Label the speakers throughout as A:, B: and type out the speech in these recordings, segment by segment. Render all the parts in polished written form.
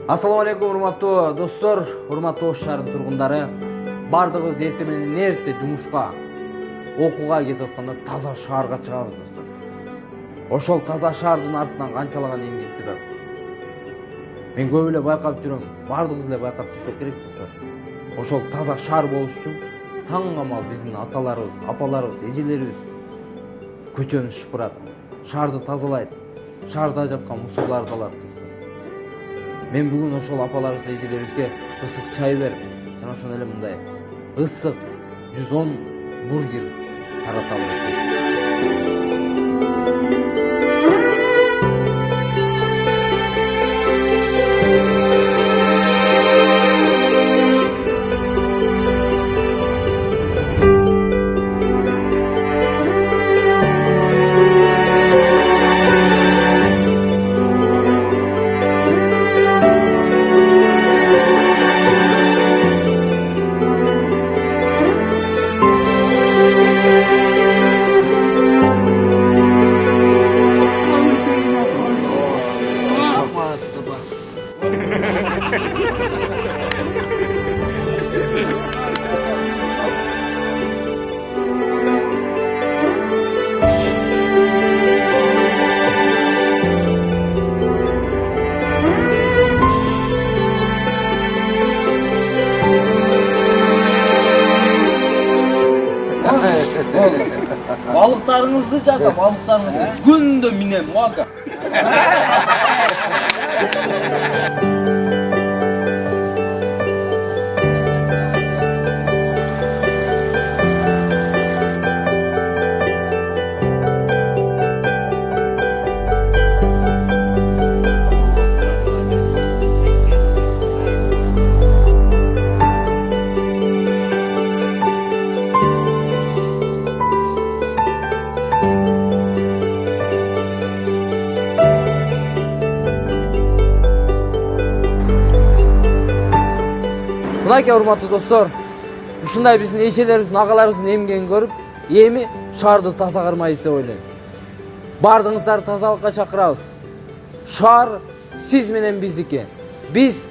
A: Assalamu alaikum урматтуу достор, урматтуу Ош шаарынын тургундары. Бардыгыбыз эртең менен эрте жумушка, окууга кетип атканда таза шаарга чыгабыз достор. Ошол таза шаардын артынан канчалаган эмгек жатат. Мен көп эле байкап жүрөм, бардыгыбыз эле байкап жүрсөк керек достор. Ошол таза шаар болуш үчүн таң камал биздин аталарыбыз, апаларыбыз, эжелерибиз көчөнү шыпырат, шаарды тазалайт, шаарда жаткан мусорларды алат. Мен бүгүн ошол апаларыбыз, эжелерибизге ысык чай берип, жана ошондой эле мындай ысык 110 бургер таратабыз. Balıklarınızdı Caka, balıklarınızdı. Günde minem vaka. Мынакей урматтуу достор, ушундай биздин эжелерибиздин, агаларыбыздын эмгегин көрүп, эми шаарды таза кырмайбыз деп ойлойм. Бардыгыңыздарды тазалыкка чакырабыз. Шаар сиз менен биздики. Биз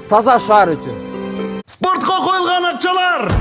A: таза шаар үчүн.
B: Спортко коюлган акчалар!